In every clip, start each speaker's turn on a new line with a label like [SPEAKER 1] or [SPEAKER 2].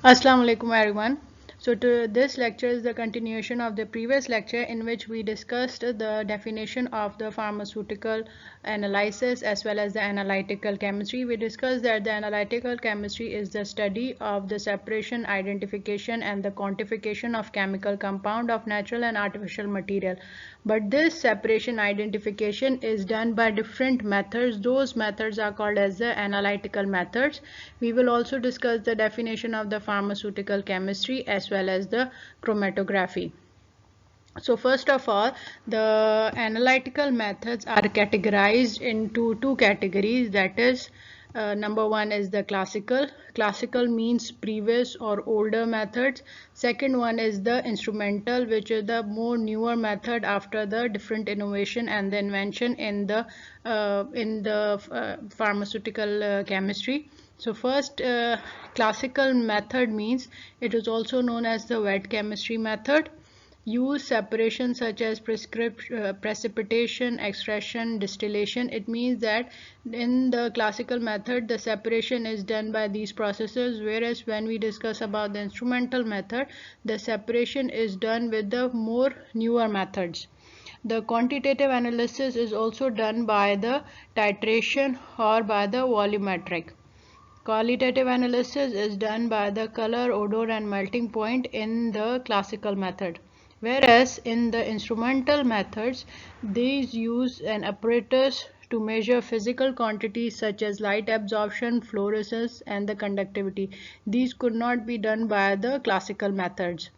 [SPEAKER 1] Assalamu alaikum everyone. So this lecture is the continuation of the previous lecture in which we discussed the definition of the pharmaceutical analysis as well as the analytical chemistry. We discussed that the analytical chemistry is the study of the separation, identification and the quantification of chemical compound of natural and artificial material. But this separation identification is done by different methods. Those methods are called as the analytical methods. We will also discuss the definition of the pharmaceutical chemistry as well as the chromatography. So first of all, the analytical methods are categorized into two categories, that is number one is the classical. Classical means previous or older methods. Second one is the instrumental, which is the more newer method after the different innovation and the invention in the pharmaceutical chemistry. So first, classical method means it is also known as the wet chemistry method. Use separation such as precipitation, extraction, distillation. It means that in the classical method the separation is done by these processes, whereas when we discuss about the instrumental method, the separation is done with the more newer methods. The quantitative analysis is also done by the titration or by the volumetric. Qualitative analysis is done by the color, odor and melting point in the classical method. Whereas in the instrumental methods, these use an apparatus to measure physical quantities such as light absorption, fluorescence and the conductivity. These could not be done by the classical methods.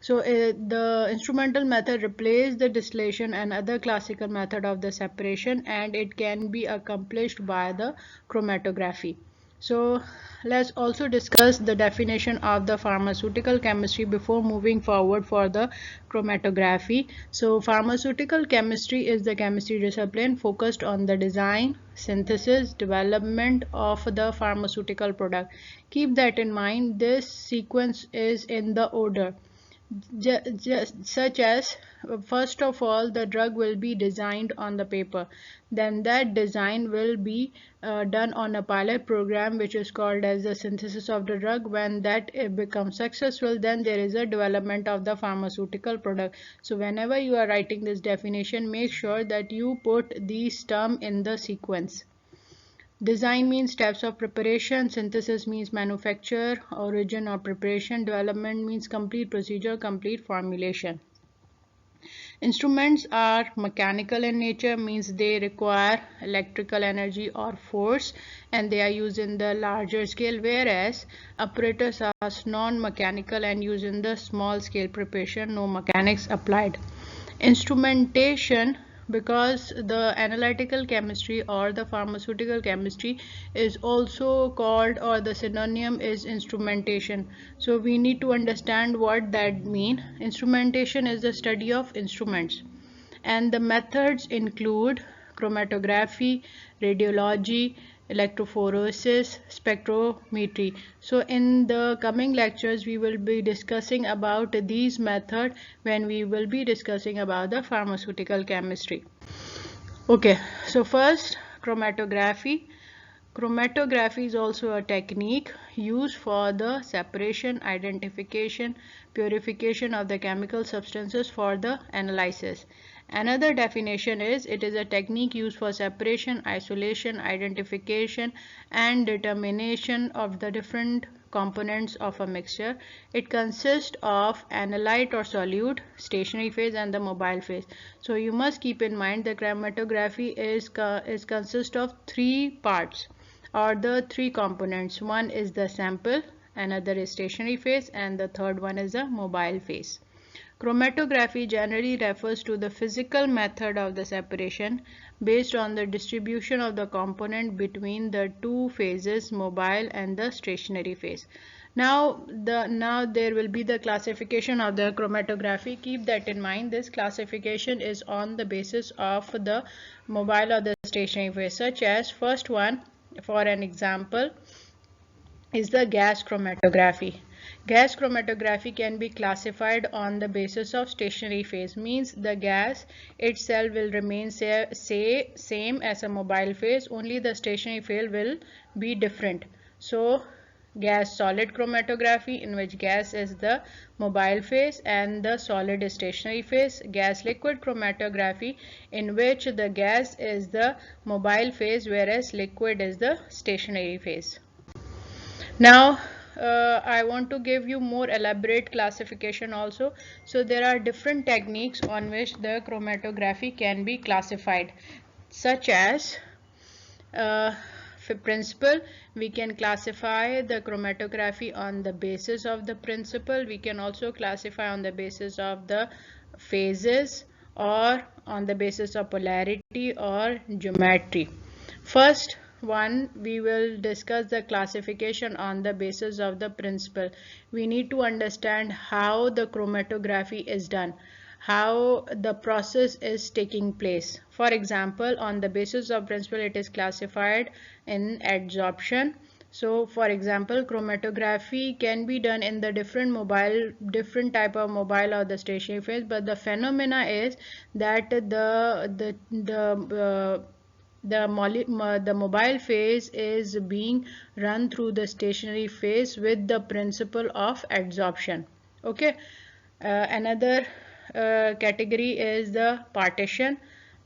[SPEAKER 1] So the instrumental method replaced the distillation and other classical method of the separation, and it can be accomplished by the chromatography. So let's also discuss the definition of the pharmaceutical chemistry before moving forward for the chromatography. So pharmaceutical chemistry is the chemistry discipline focused on the design, synthesis, development of the pharmaceutical product. Keep that in mind. This sequence is in the order. Such as, first of all, the drug will be designed on the paper, then that design will be done on a pilot program which is called as the synthesis of the drug. When that becomes successful, then there is a development of the pharmaceutical product. So whenever you are writing this definition, make sure that you put these terms in the sequence. Design means steps of preparation, synthesis means manufacture, origin or preparation, development means complete procedure, complete formulation. Instruments are mechanical in nature, means they require electrical energy or force and they are used in the larger scale, whereas apparatus are non-mechanical and used in the small scale preparation, no mechanics applied. Instrumentation, because the analytical chemistry or the pharmaceutical chemistry is also called, or the synonym is instrumentation. So we need to understand what that means. Instrumentation is the study of instruments, and the methods include chromatography, radiology, electrophoresis, spectrometry. So in the coming lectures we will be discussing about these methods when we will be discussing about the pharmaceutical chemistry. Okay, so first, chromatography. Chromatography is also a technique used for the separation, identification, purification of the chemical substances for the analysis. Another definition is it is a technique used for separation, isolation, identification and determination of the different components of a mixture. It consists of analyte or solute, stationary phase and the mobile phase. So you must keep in mind the chromatography is consist of three parts or the three components. One is the sample, another is stationary phase and the third one is the mobile phase. Chromatography generally refers to the physical method of the separation based on the distribution of the component between the two phases, mobile and the stationary phase. Now there will be the classification of the chromatography. Keep that in mind. This classification is on the basis of the mobile or the stationary phase, such as first one, for an example, is the gas chromatography. Gas chromatography can be classified on the basis of stationary phase, means the gas itself will remain same as a mobile phase, only the stationary phase will be different. So gas solid chromatography, in which gas is the mobile phase and the solid is stationary phase. Gas liquid chromatography, in which the gas is the mobile phase whereas liquid is the stationary phase. Now I want to give you more elaborate classification also. So there are different techniques on which the chromatography can be classified, such as principle. We can classify the chromatography on the basis of the principle. We can also classify on the basis of the phases or on the basis of polarity or geometry. First one, we will discuss the classification on the basis of the principle. We need to understand how the chromatography is done, how the process is taking place. For example, on the basis of principle, it is classified in adsorption. So for example, chromatography can be done in the different type of mobile or the stationary phase, but the phenomena is that the mobile phase is being run through the stationary phase with the principle of adsorption. Okay. Another category is the partition,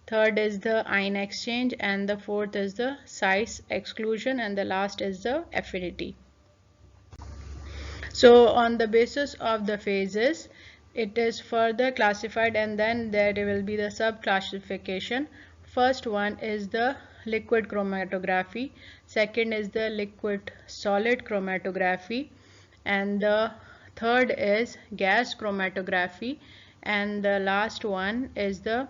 [SPEAKER 1] third is the ion exchange, and the fourth is the size exclusion, and the last is the affinity. So on the basis of the phases, it is further classified, and then there will be the sub classification. First one is the liquid chromatography, second is the liquid solid chromatography, and the third is gas chromatography, and the last one is the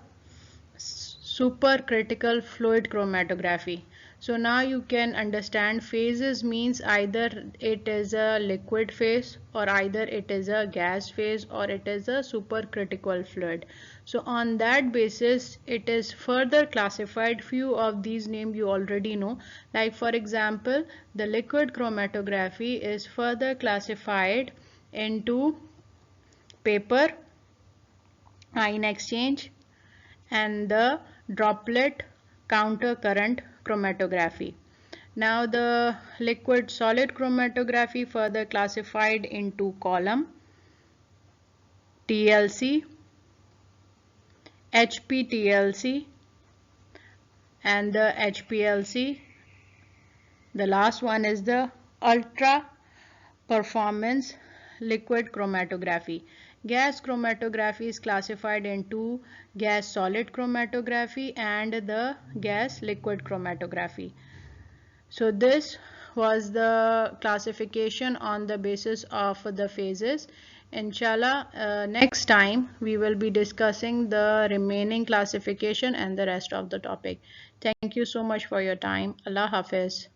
[SPEAKER 1] supercritical fluid chromatography. So now you can understand phases means either it is a liquid phase, or either it is a gas phase, or it is a supercritical fluid. So on that basis it is further classified. Few of these names you already know, like for example, the liquid chromatography is further classified into paper, ion exchange, and the droplet counter current chromatography. Now the liquid solid chromatography further classified into column, TLC, HPTLC, and the HPLC. The last one is the ultra performance liquid chromatography. Gas chromatography is classified into gas solid chromatography and the gas liquid chromatography. So this was the classification on the basis of the phases. Inshallah, next time we will be discussing the remaining classification and the rest of the topic. Thank you so much for your time. Allah Hafiz.